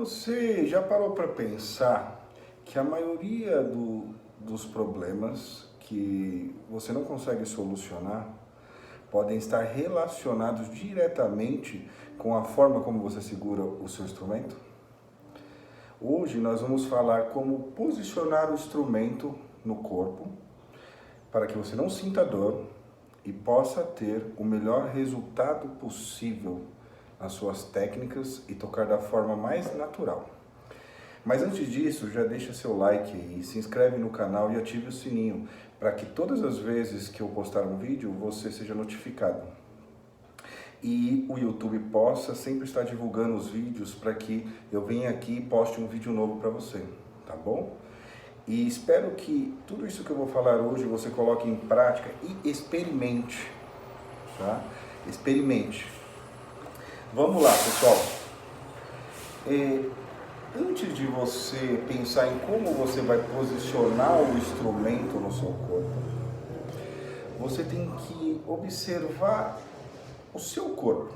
Você já parou para pensar que a maioria dos problemas que você não consegue solucionar podem estar relacionados diretamente com a forma como você segura o seu instrumento? Hoje nós vamos falar como posicionar o instrumento no corpo para que você não sinta dor e possa ter o melhor resultado possível nas suas técnicas e tocar da forma mais natural. Mas antes disso, já deixa seu like aí, se inscreve no canal e ative o sininho para que todas as vezes que eu postar um vídeo, você seja notificado. E o YouTube possa sempre estar divulgando os vídeos para que eu venha aqui e poste um vídeo novo para você, tá bom? E espero que tudo isso que eu vou falar hoje você coloque em prática e experimente, tá? Experimente. Vamos lá, pessoal. Antes de você pensar em como você vai posicionar o instrumento no seu corpo, você tem que observar o seu corpo,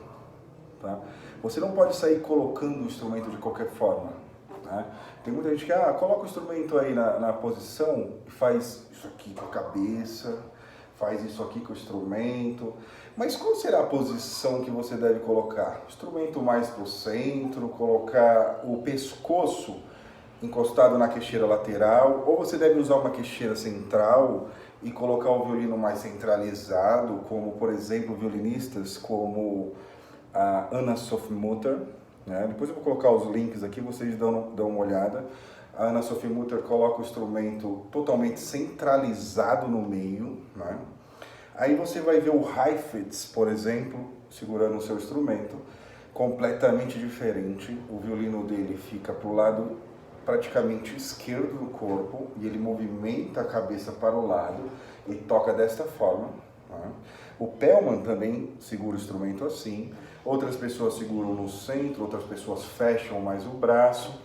tá? Você não pode sair colocando o instrumento de qualquer forma, né? Tem muita gente que coloca o instrumento aí na posição e faz isso aqui com a cabeça, faz isso aqui com o instrumento. Mas qual será a posição que você deve colocar? Instrumento mais para o centro, colocar o pescoço encostado na queixeira lateral, ou você deve usar uma queixeira central e colocar o violino mais centralizado, como por exemplo violinistas como a Anna Sophie Mutter, né? Depois eu vou colocar os links aqui, vocês dão uma olhada. A Anna Sophie Mutter coloca o instrumento totalmente centralizado no meio, né? Aí você vai ver o Heifetz, por exemplo, segurando o seu instrumento, completamente diferente. O violino dele fica para o lado praticamente esquerdo do corpo e ele movimenta a cabeça para o lado e toca desta forma, né? O Pellman também segura o instrumento assim. Outras pessoas seguram no centro, outras pessoas fecham mais o braço,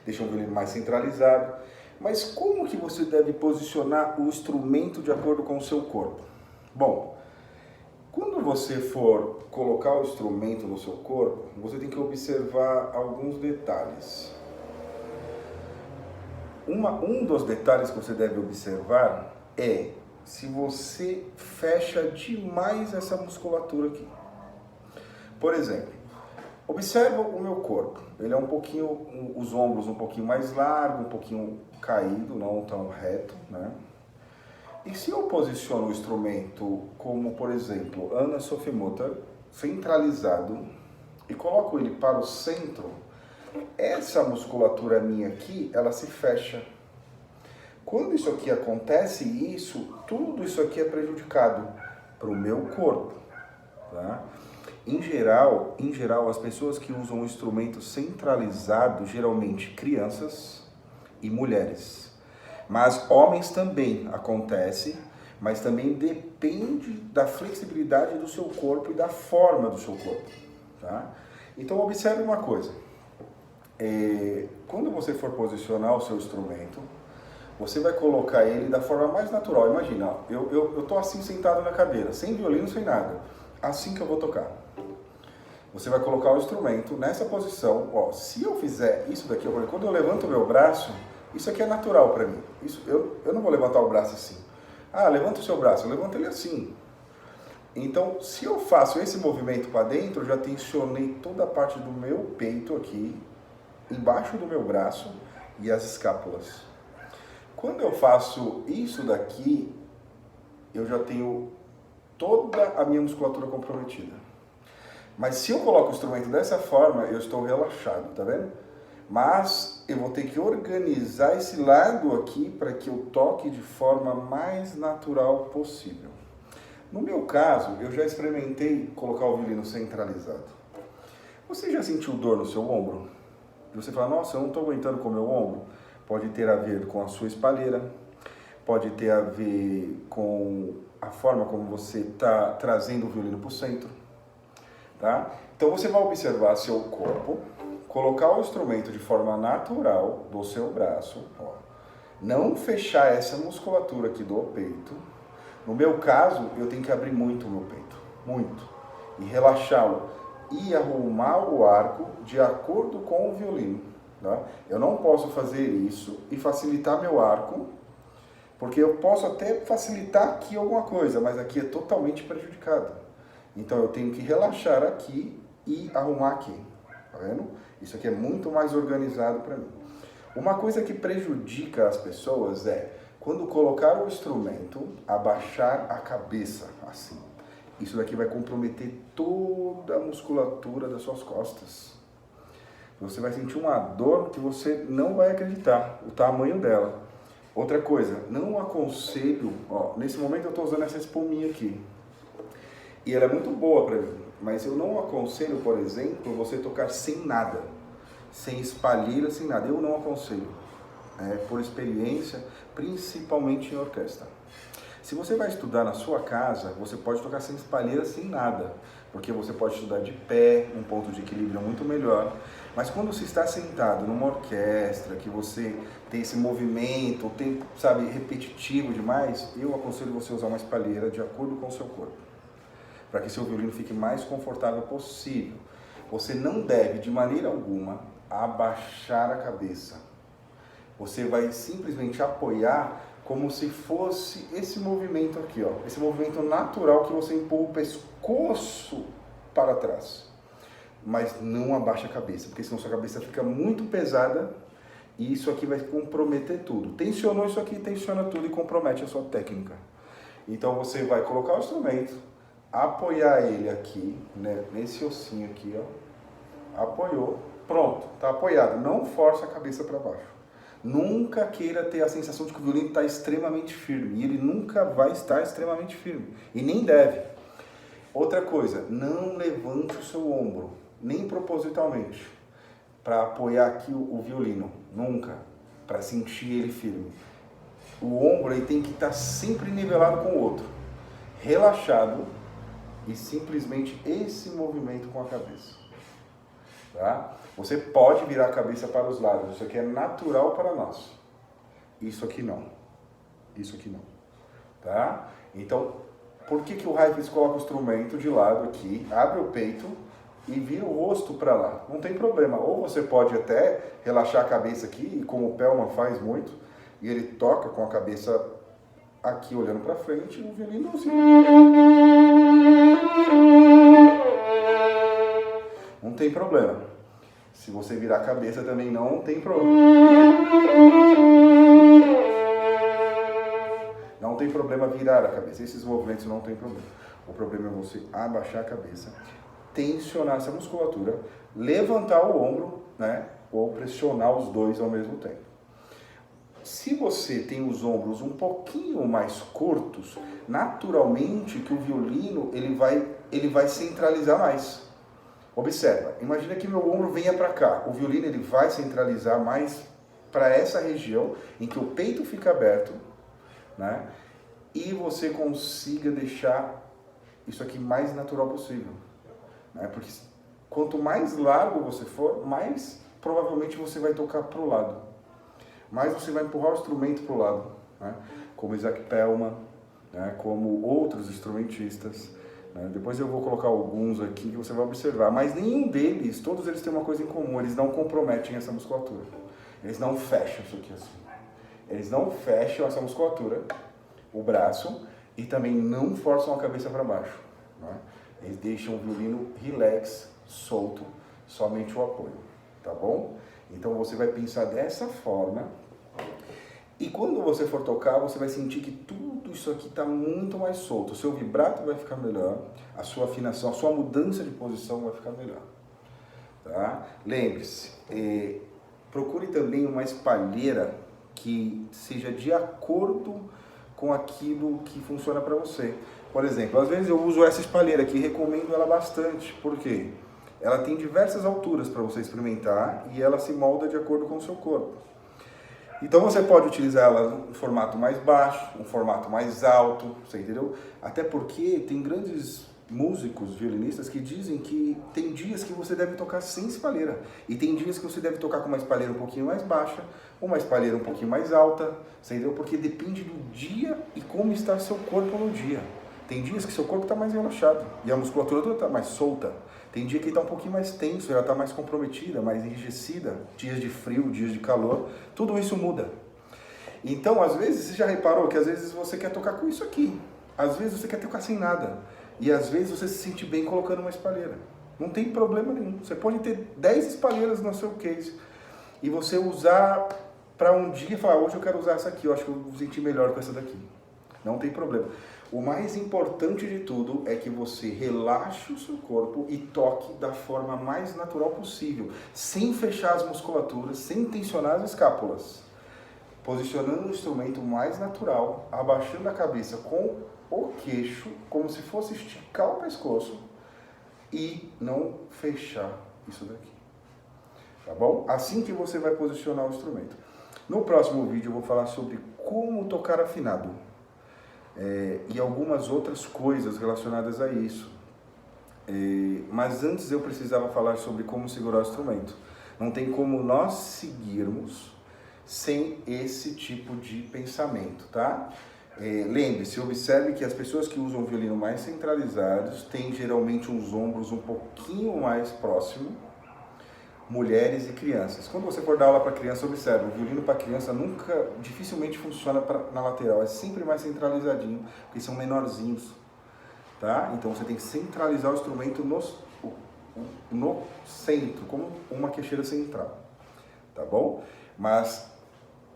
deixam o violino mais centralizado. Mas como que você deve posicionar o instrumento de acordo com o seu corpo? Bom, quando você for colocar o instrumento no seu corpo, você tem que observar alguns detalhes. Um dos detalhes que você deve observar é se você fecha demais essa musculatura aqui. Por exemplo, observa o meu corpo. Ele é um pouquinho, os ombros um pouquinho mais largos, um pouquinho caído, não tão reto, né? E se eu posiciono o instrumento como, por exemplo, Anna Sophie Mutter, centralizado, e coloco ele para o centro, essa musculatura minha aqui, ela se fecha. Quando isso aqui acontece, tudo isso aqui é prejudicado para o meu corpo, tá? Em geral, as pessoas que usam um instrumento centralizado, geralmente crianças e mulheres. Mas homens também acontece, mas também depende da flexibilidade do seu corpo e da forma do seu corpo, tá? Então observe uma coisa, quando você for posicionar o seu instrumento, você vai colocar ele da forma mais natural. Imagina, eu tô assim sentado na cadeira, sem violino, sem nada, assim que eu vou tocar. Você vai colocar o instrumento nessa posição. Ó, se eu fizer isso daqui, quando eu levanto o meu braço, isso aqui é natural para mim. Eu não vou levantar o braço assim. Levanta o seu braço, eu levanto ele assim. Então, se eu faço esse movimento para dentro, eu já tensionei toda a parte do meu peito aqui, embaixo do meu braço e as escápulas. Quando eu faço isso daqui, eu já tenho toda a minha musculatura comprometida. Mas se eu coloco o instrumento dessa forma, eu estou relaxado, tá vendo? Mas eu vou ter que organizar esse lado aqui para que eu toque de forma mais natural possível. No meu caso, eu já experimentei colocar o violino centralizado. Você já sentiu dor no seu ombro? E você fala, nossa, eu não estou aguentando com o meu ombro. Pode ter a ver com a sua espalheira, pode ter a ver com a forma como você está trazendo o violino para o centro. Tá? Então você vai observar seu corpo, colocar o instrumento de forma natural do seu braço, ó. Não fechar essa musculatura aqui do peito. No meu caso, eu tenho que abrir muito o meu peito, muito, e relaxá-lo. e arrumar o arco de acordo com o violino. Tá? Eu não posso fazer isso e facilitar meu arco, porque eu posso até facilitar aqui alguma coisa, mas aqui é totalmente prejudicado. Então eu tenho que relaxar aqui e arrumar aqui. Tá vendo? Isso aqui é muito mais organizado para mim. Uma coisa que prejudica as pessoas é, quando colocar o instrumento, abaixar a cabeça, assim. Isso daqui vai comprometer toda a musculatura das suas costas. Você vai sentir uma dor que você não vai acreditar, o tamanho dela. Outra coisa, não aconselho, ó, nesse momento eu estou usando essa espuminha aqui. E ela é muito boa para mim, mas eu não aconselho, por exemplo, você tocar sem nada, sem espalheira, sem nada. Eu não aconselho, por experiência, principalmente em orquestra. Se você vai estudar na sua casa, você pode tocar sem espalheira, sem nada, porque você pode estudar de pé, um ponto de equilíbrio muito melhor. Mas quando você está sentado numa orquestra, que você tem esse movimento, tem, sabe, repetitivo demais, eu aconselho você usar uma espalheira de acordo com o seu corpo, para que seu violino fique mais confortável possível. Você não deve, de maneira alguma, abaixar a cabeça. Você vai simplesmente apoiar como se fosse esse movimento aqui, ó, esse movimento natural que você empurra o pescoço para trás. Mas não abaixa a cabeça, porque senão sua cabeça fica muito pesada e isso aqui vai comprometer tudo. Tensionou isso aqui, tensiona tudo e compromete a sua técnica. Então você vai colocar o instrumento, apoiar ele aqui, né, nesse ossinho aqui, ó, apoiou, pronto, tá apoiado. Não força a cabeça para baixo. Nunca queira ter a sensação de que o violino está extremamente firme. E ele nunca vai estar extremamente firme. E nem deve. Outra coisa, não levante o seu ombro, nem propositalmente, para apoiar aqui o violino. Nunca. Para sentir ele firme. O ombro ele tem que estar sempre nivelado com o outro. Relaxado e simplesmente esse movimento com a cabeça. Tá? Você pode virar a cabeça para os lados, isso aqui é natural para nós. Isso aqui não. Isso aqui não. Tá? Então, por que o Heifetz coloca o instrumento de lado aqui, abre o peito e vira o rosto para lá? Não tem problema. Ou você pode até relaxar a cabeça aqui, como o Pellman faz muito, e ele toca com a cabeça aqui olhando para frente, e o violino assim. Não tem problema. Se você virar a cabeça também não tem problema. Não tem problema virar a cabeça. Esses movimentos não tem problema. O problema é você abaixar a cabeça, tensionar essa musculatura, levantar o ombro, né? Ou pressionar os dois ao mesmo tempo. Se você tem os ombros um pouquinho mais curtos, naturalmente que o violino ele vai centralizar mais. Observa, imagina que meu ombro venha para cá, o violino ele vai centralizar mais para essa região em que o peito fica aberto, né? E você consiga deixar isso aqui mais natural possível, né? Porque quanto mais largo você for, mais provavelmente você vai tocar para o lado, mais você vai empurrar o instrumento para o lado, né? Como Isaac Pellman, né? Como outros instrumentistas. Depois eu vou colocar alguns aqui que você vai observar, mas nenhum deles, todos eles têm uma coisa em comum, eles não comprometem essa musculatura, eles não fecham isso aqui assim, eles não fecham essa musculatura, o braço, e também não forçam a cabeça para baixo, né? Eles deixam o violino relax, solto, somente o apoio, tá bom? Então você vai pensar dessa forma. E quando você for tocar, você vai sentir que tudo isso aqui está muito mais solto. O seu vibrato vai ficar melhor, a sua afinação, a sua mudança de posição vai ficar melhor. Tá? Lembre-se, procure também uma espalheira que seja de acordo com aquilo que funciona para você. Por exemplo, às vezes eu uso essa espalheira aqui, recomendo ela bastante. Por quê? Ela tem diversas alturas para você experimentar e ela se molda de acordo com o seu corpo. Então você pode utilizar ela em formato mais baixo, um formato mais alto, você entendeu? Até porque tem grandes músicos, violinistas, que dizem que tem dias que você deve tocar sem espalheira. E tem dias que você deve tocar com uma espalheira um pouquinho mais baixa, uma espalheira um pouquinho mais alta, você entendeu? Porque depende do dia e como está seu corpo no dia. Tem dias que seu corpo está mais relaxado e a musculatura está mais solta. Tem dia que está um pouquinho mais tenso, ela está mais comprometida, mais enrijecida. Dias de frio, dias de calor, tudo isso muda. Então, às vezes, você já reparou que às vezes você quer tocar com isso aqui. Às vezes você quer tocar sem nada. E às vezes você se sente bem colocando uma espalheira. Não tem problema nenhum. Você pode ter 10 espalheiras no seu case e você usar para um dia e falar, hoje eu quero usar essa aqui, eu acho que eu vou me sentir melhor com essa daqui. Não tem problema. O mais importante de tudo é que você relaxe o seu corpo e toque da forma mais natural possível, sem fechar as musculaturas, sem tensionar as escápulas. Posicionando o instrumento mais natural, abaixando a cabeça com o queixo, como se fosse esticar o pescoço e não fechar isso daqui. Tá bom? Assim que você vai posicionar o instrumento. No próximo vídeo eu vou falar sobre como tocar afinado e algumas outras coisas relacionadas a isso. Mas antes eu precisava falar sobre como segurar o instrumento. Não tem como nós seguirmos sem esse tipo de pensamento, tá? Lembre-se, observe que as pessoas que usam o violino mais centralizados têm geralmente uns ombros um pouquinho mais próximos, mulheres e crianças. Quando você for dar aula para criança, observe, o violino para criança dificilmente funciona na lateral, é sempre mais centralizadinho, porque são menorzinhos, tá? Então você tem que centralizar o instrumento no centro, como uma queixeira central, tá bom? Mas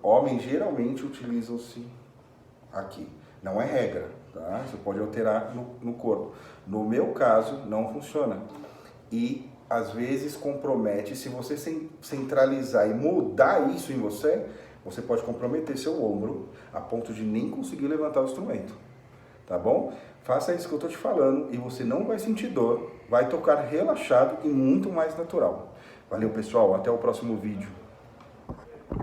homens geralmente utilizam-se aqui. Não é regra, tá? Você pode alterar no corpo. No meu caso, não funciona. E às vezes compromete, se você centralizar e mudar isso em você, você pode comprometer seu ombro a ponto de nem conseguir levantar o instrumento. Tá bom? Faça isso que eu estou te falando e você não vai sentir dor, vai tocar relaxado e muito mais natural. Valeu, pessoal. Até o próximo vídeo.